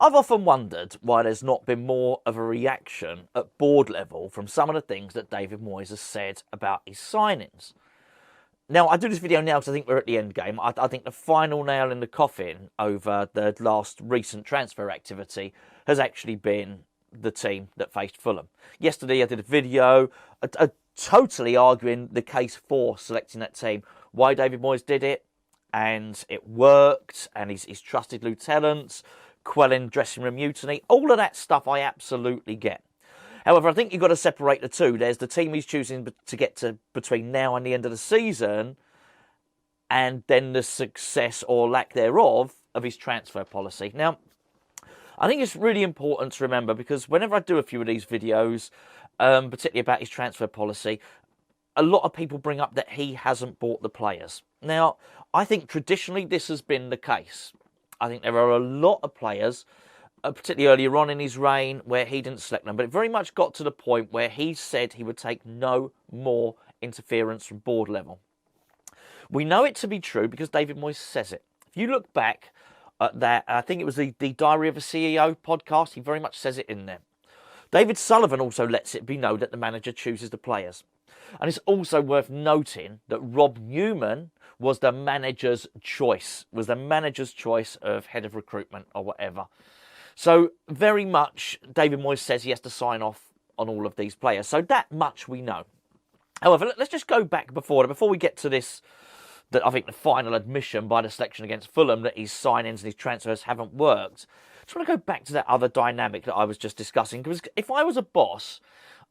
I've often wondered why there's not been more of a reaction at board level from some of the things that David Moyes has said about his signings. Now, I do this video now because I think we're at the end game. I think the final nail in the coffin over the last recent transfer activity has actually been the team that faced Fulham. Yesterday, I did a video totally arguing the case for selecting that team, why David Moyes did it, and it worked, and his trusted lieutenants, quelling dressing room mutiny, all of that stuff I absolutely get. However, I think you've got to separate the two. There's the team he's choosing to get to between now and the end of the season, and then the success or lack thereof of his transfer policy. Now, I think it's really important to remember, because whenever I do a few of these videos, particularly about his transfer policy, a lot of people bring up that he hasn't bought the players. Now, I think traditionally this has been the case. I think there are a lot of players, particularly earlier on in his reign, where he didn't select them. But it very much got to the point where he said he would take no more interference from board level. We know it to be true because David Moyes says it. If you look back at that, I think it was the Diary of a CEO podcast, he very much says it in there. David Sullivan also lets it be known that the manager chooses the players. And it's also worth noting that Rob Newman was the manager's choice, of head of recruitment or whatever. So very much David Moyes says he has to sign off on all of these players. So that much we know. However, let's just go back before we get to this, that I think the final admission by the selection against Fulham that his signings and his transfers haven't worked. I just want to go back to that other dynamic that I was just discussing. Because if I was a boss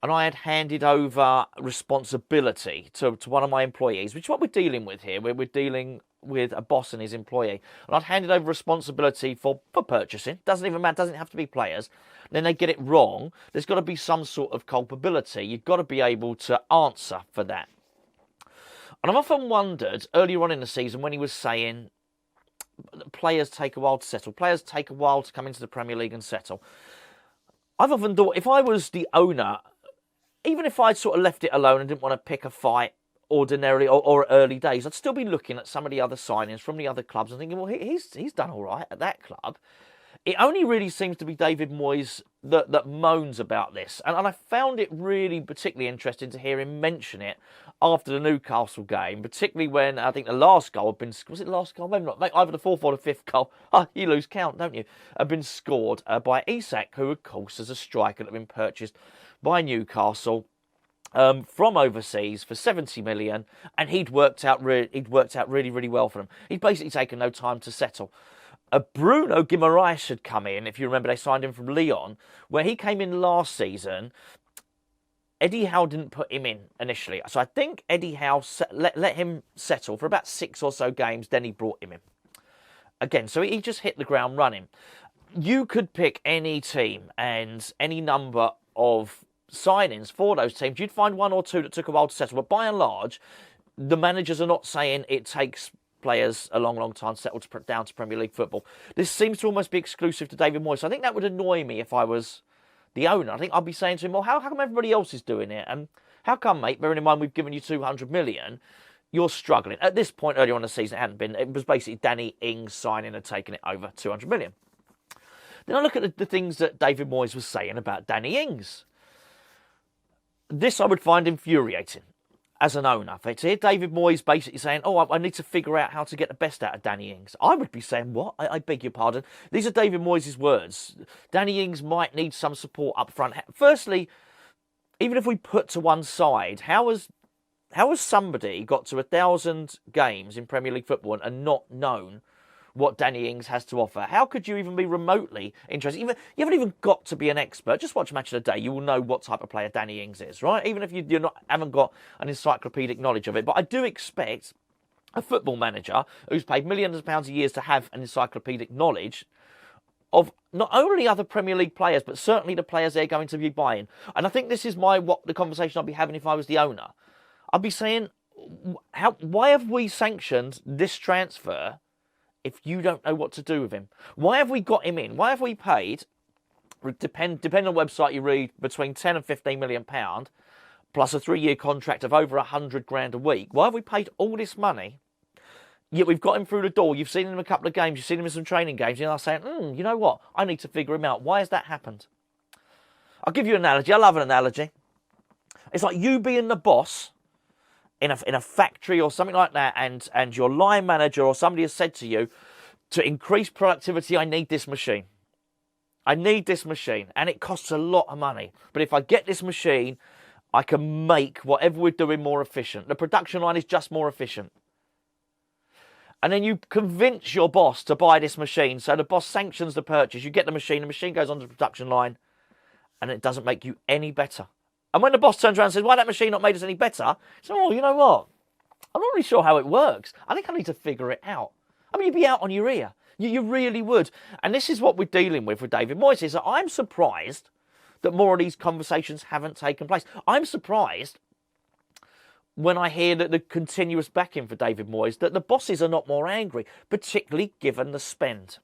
and I had handed over responsibility to one of my employees, which is what we're dealing with here, we're dealing with a boss and his employee, and I'd handed over responsibility for purchasing, doesn't even matter, doesn't have to be players, then they get it wrong, there's got to be some sort of culpability. You've got to be able to answer for that. And I've often wondered, earlier on in the season, when he was saying players take a while to settle, players take a while to come into the Premier League and settle, I've often thought, if I was the owner, even if I'd sort of left it alone and didn't want to pick a fight ordinarily or early days, I'd still be looking at some of the other signings from the other clubs and thinking, well, he's done all right at that club. It only really seems to be David Moyes that moans about this. And I found it really particularly interesting to hear him mention it after the Newcastle game, particularly when I think the last goal had been... Was it the last goal? Maybe not. Either the fourth or the fifth goal. You lose count, don't you? Had been scored by Isak, who, of course, is a striker that had been purchased by Newcastle from overseas for 70 million, and he'd worked out really, really well for them. He'd basically taken no time to settle. Bruno Guimaraes had come in, if you remember, they signed him from Lyon. Where he came in last season, Eddie Howe didn't put him in initially. So I think Eddie Howe let him settle for about 6 or so games, then he brought him in. Again, so he just hit the ground running. You could pick any team and any number of signings for those teams. You'd find one or two that took a while to settle, but by and large, the managers are not saying it takes players a long, long time to settle down to Premier League football. This seems to almost be exclusive to David Moyes. So I think that would annoy me if I was the owner. I think I'd be saying to him, well, how come everybody else is doing it? And how come, mate, bearing in mind we've given you 200 million, you're struggling? At this point earlier on in the season, it hadn't been. It was basically Danny Ings signing and taking it over 200 million. Then I look at the things that David Moyes was saying about Danny Ings. This I would find infuriating as an owner. To hear David Moyes basically saying, I need to figure out how to get the best out of Danny Ings. I would be saying, what? I beg your pardon. These are David Moyes' words. Danny Ings might need some support up front. Firstly, even if we put to one side, how has somebody got to 1,000 games in Premier League football and not known what Danny Ings has to offer? How could you even be remotely interested? You haven't even got to be an expert. Just watch Match of the Day. You will know what type of player Danny Ings is, right? Even if haven't got an encyclopedic knowledge of it. But I do expect a football manager who's paid millions of pounds a year to have an encyclopedic knowledge of not only other Premier League players, but certainly the players they're going to be buying. And I think this is the conversation I'd be having if I was the owner. I'd be saying, why have we sanctioned this transfer if you don't know what to do with him? Why have we got him in? Why have we paid, depending on the website you read, between 10 and 15 million pound, plus a 3-year contract of over 100 grand a week? Why have we paid all this money Yet we've got him through the door. You've seen him in a couple of games. You've seen him in some training games. You're saying, you know what? I need to figure him out. Why has that happened? I'll give you an analogy. I love an analogy. It's like you being the boss in a factory or something like that, and your line manager or somebody has said to you, to increase productivity, I need this machine. I need this machine, and it costs a lot of money. But if I get this machine, I can make whatever we're doing more efficient. The production line is just more efficient. And then you convince your boss to buy this machine. So the boss sanctions the purchase. You get the machine goes onto the production line, and it doesn't make you any better. And when the boss turns around and says, why that machine not made us any better? It's, you know what? I'm not really sure how it works. I think I need to figure it out. I mean, you'd be out on your ear. You really would. And this is what we're dealing with David Moyes, is that I'm surprised that more of these conversations haven't taken place. I'm surprised when I hear that the continuous backing for David Moyes, that the bosses are not more angry, particularly given the spend.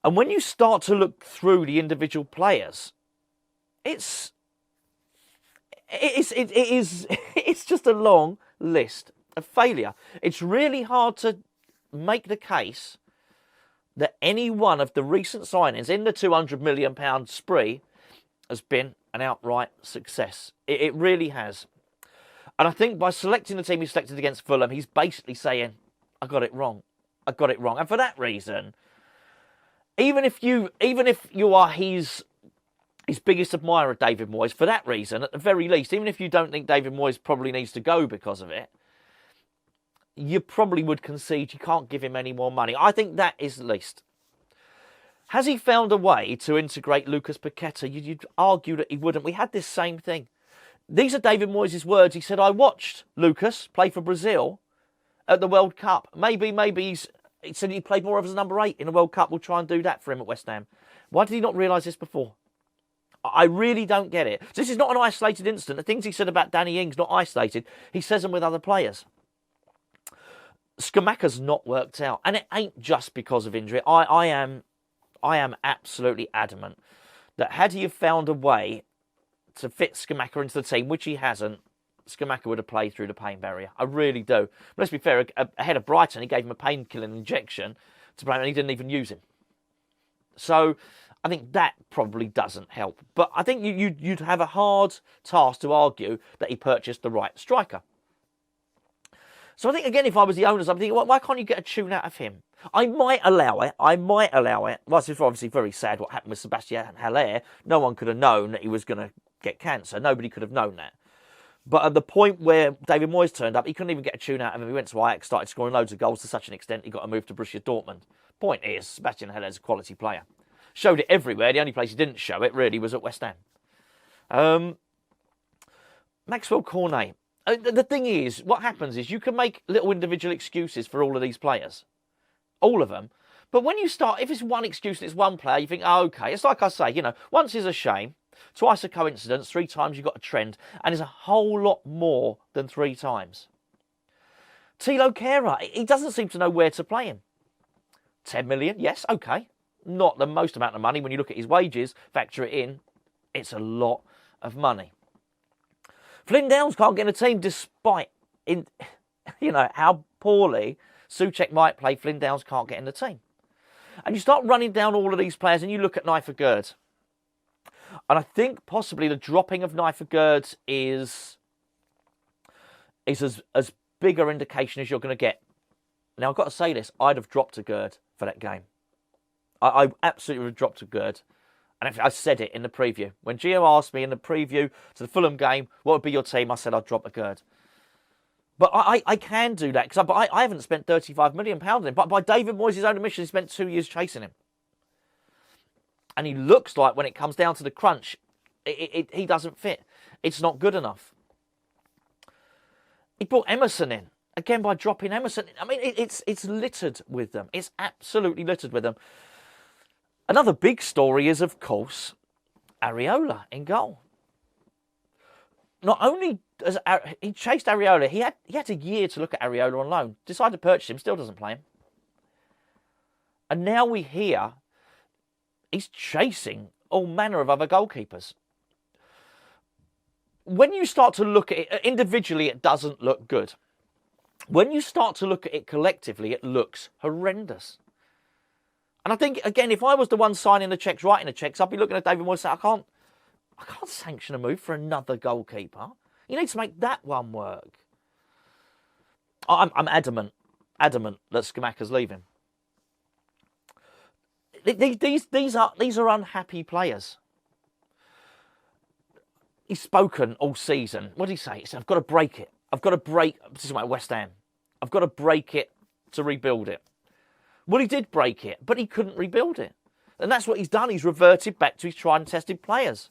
And when you start to look through the individual players, it's just a long list of failure. It's really hard to make the case that any one of the recent signings in the £200 million spree has been an outright success. It really has. And I think by selecting the team he selected against Fulham, he's basically saying, I got it wrong. I got it wrong. And for that reason, even if you are his biggest admirer, David Moyes, for that reason, at the very least, even if you don't think David Moyes probably needs to go because of it, you probably would concede you can't give him any more money. I think that is the least. Has he found a way to integrate Lucas Paqueta? You'd argue that he wouldn't. We had this same thing. These are David Moyes' words. He said, I watched Lucas play for Brazil at the World Cup. Maybe he said he played more of as a number 8 in the World Cup. We'll try and do that for him at West Ham. Why did he not realise this before? I really don't get it. This is not an isolated incident. The things he said about Danny Ings, not isolated. He says them with other players. Scamacca's not worked out, and it ain't just because of injury. I am absolutely adamant that had he found a way to fit Scamacca into the team, which he hasn't, Scamacca would have played through the pain barrier. I really do. But let's be fair, ahead of Brighton, he gave him a painkilling injection to play, and he didn't even use him. So I think that probably doesn't help. But I think you'd have a hard task to argue that he purchased the right striker. So I think, again, if I was the owners, I'm thinking, why can't you get a tune out of him? I might allow it. Well, it's obviously very sad what happened with Sebastian Haller. No one could have known that he was going to get cancer. Nobody could have known that. But at the point where David Moyes turned up, he couldn't even get a tune out of him. He went to Ajax, started scoring loads of goals to such an extent he got a move to Borussia Dortmund. Point is, Sebastian Haller's a quality player. Showed it everywhere. The only place he didn't show it, really, was at West Ham. Maxwell Cornet. The thing is, what happens is you can make little individual excuses for all of these players. All of them. But when you start, if it's one excuse and it's one player, you think, oh, okay. It's like I say, once is a shame, twice a coincidence, 3 times you've got a trend, and it's a whole lot more than 3 times. Thilo Kehrer, he doesn't seem to know where to play him. 10 million, yes, okay. Not the most amount of money. When you look at his wages, factor it in, it's a lot of money. Flynn Downs can't get in a team despite, how poorly Souček might play. Flynn Downs can't get in the team. And you start running down all of these players and you look at Nayef Aguerd. And I think possibly the dropping of Nayef Aguerd is as big an indication as you're going to get. Now, I've got to say this. I'd have dropped Aguerd for that game. I absolutely would have dropped Aguerd. And I said it in the preview. When Gio asked me in the preview to the Fulham game, what would be your team? I said I'd drop Aguerd. But I can do that because I haven't spent £35 million on him. But by David Moyes' own admission, he spent 2 years chasing him. And he looks like when it comes down to the crunch, he doesn't fit. It's not good enough. He brought Emerson in. Again, by dropping Emerson. I mean, it's littered with them. It's absolutely littered with them. Another big story is, of course, Areola in goal. Not only has he chased Areola, he had a year to look at Areola on loan. Decided to purchase him, still doesn't play him. And now we hear he's chasing all manner of other goalkeepers. When you start to look at it, individually it doesn't look good. when you start to look at it collectively, it looks horrendous. And I think, again, if I was the one signing the cheques, writing the cheques, I'd be looking at David Moyes saying, I can't sanction a move for another goalkeeper. You need to make that one work. I'm adamant that Scamacca's leaving. These are unhappy players. He's spoken all season. What did he say? He said, I've got to break it. This is about West Ham. I've got to break it to rebuild it. Well, he did break it, but he couldn't rebuild it. And that's what he's done. He's reverted back to his tried and tested players.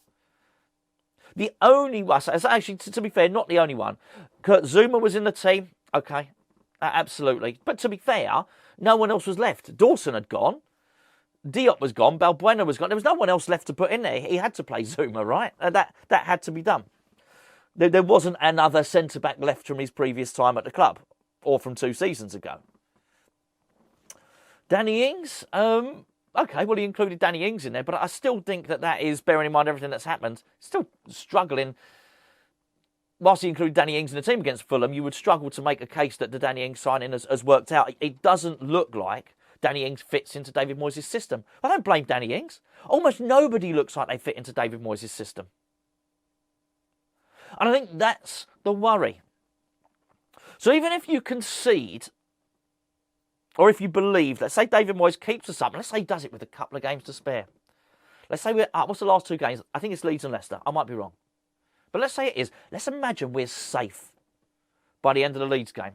The only one, actually, to be fair, not the only one. Kurt Zuma was in the team. Okay, absolutely. But to be fair, no one else was left. Dawson had gone. Diop was gone. Balbuena was gone. There was no one else left to put in there. He had to play Zuma, right? That had to be done. There wasn't another centre-back left from his previous time at the club or from 2 seasons ago. Danny Ings, okay, well, he included Danny Ings in there, but I still think that is, bearing in mind everything that's happened, still struggling. Whilst he included Danny Ings in the team against Fulham, you would struggle to make a case that the Danny Ings signing has worked out. It doesn't look like Danny Ings fits into David Moyes' system. I don't blame Danny Ings. Almost nobody looks like they fit into David Moyes' system. And I think that's the worry. So even if you concede, or if you believe, let's say David Moyes keeps us up, let's say he does it with a couple of games to spare. Let's say we're up. What's the last 2 games? I think it's Leeds and Leicester. I might be wrong. But let's say it is. Let's imagine we're safe by the end of the Leeds game.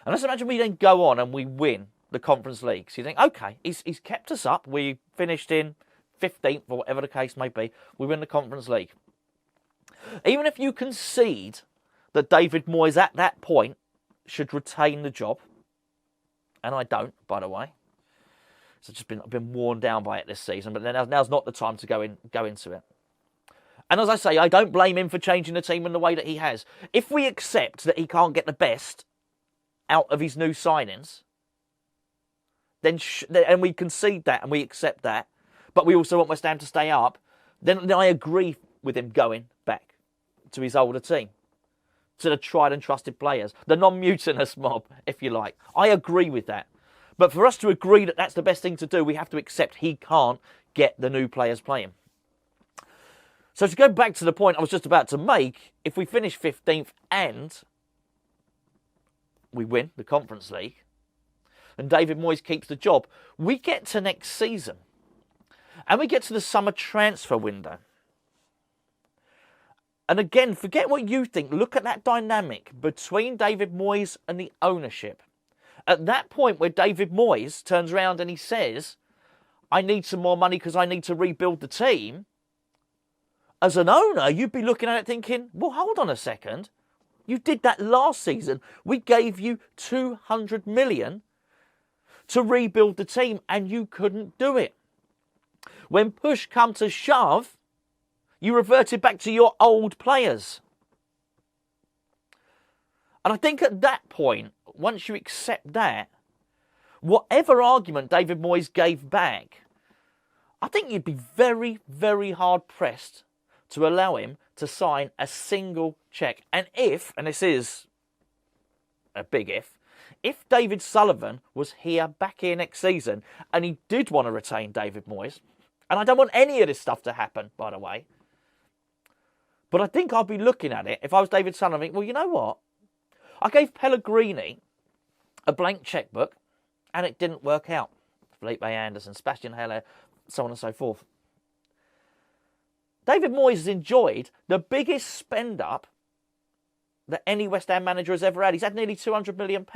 And let's imagine we then go on and we win the Conference League. So you think, okay, he's kept us up. We finished in 15th or whatever the case may be. We win the Conference League. Even if you concede that David Moyes at that point should retain the job, and I don't, by the way. So I've been worn down by it this season, but now's not the time to go into it. And as I say, I don't blame him for changing the team in the way that he has. If we accept that he can't get the best out of his new signings, then and we concede that and we accept that, but we also want West Ham to stay up, then I agree with him going back to his older team, to the tried and trusted players, the non-mutinous mob, if you like. I agree with that. But for us to agree that that's the best thing to do, we have to accept he can't get the new players playing. So to go back to the point I was just about to make, if we finish 15th and we win the Conference League, and David Moyes keeps the job, we get to next season, and we get to the summer transfer window. And again, forget what you think. Look at that dynamic between David Moyes and the ownership. At that point where David Moyes turns around and he says, I need some more money because I need to rebuild the team, as an owner, you'd be looking at it thinking, well, hold on a second. You did that last season. We gave you 200 million to rebuild the team and you couldn't do it. When push come to shove, you reverted back to your old players. And I think at that point, once you accept that, whatever argument David Moyes gave back, I think you'd be very, very hard pressed to allow him to sign a single cheque. And if, and this is a big if David Sullivan was back here next season and he did want to retain David Moyes, and I don't want any of this stuff to happen, by the way, but I think I'd be looking at it, if I was David Sullivan, I think, well, you know what? I gave Pellegrini a blank chequebook and it didn't work out. Felipe Anderson, Sebastian Haller, so on and so forth. David Moyes has enjoyed the biggest spend-up that any West Ham manager has ever had. He's had nearly £200 million.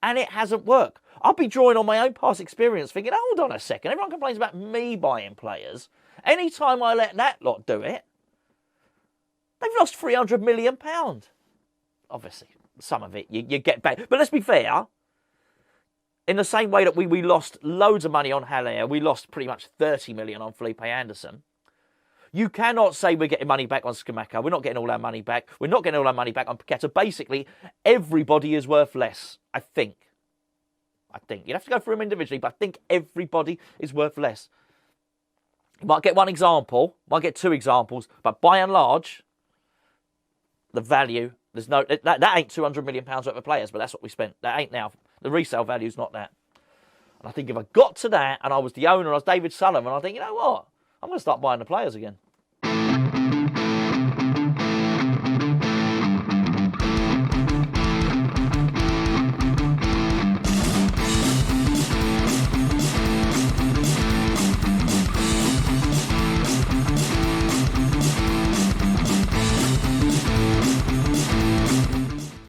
And it hasn't worked. I'll be drawing on my own past experience thinking, hold on a second, everyone complains about me buying players. Any time I let that lot do it, they've lost £300 million. Obviously, some of it you get back. But let's be fair. In the same way that we lost loads of money on Haller, we lost pretty much 30 million on Felipe Anderson. You cannot say we're getting money back on Scamacca. We're not getting all our money back. We're not getting all our money back on Paqueta. Basically, everybody is worth less, I think. You'd have to go through them individually, but I think everybody is worth less. You might get one example, might get 2 examples, but by and large, the value There's no that ain't £200 million worth of players, but that's what we spent. That ain't now. The resale value's not that. And I think if I got to that and I was the owner, I was David Sullivan, I think, you know what? I'm going to start buying the players again.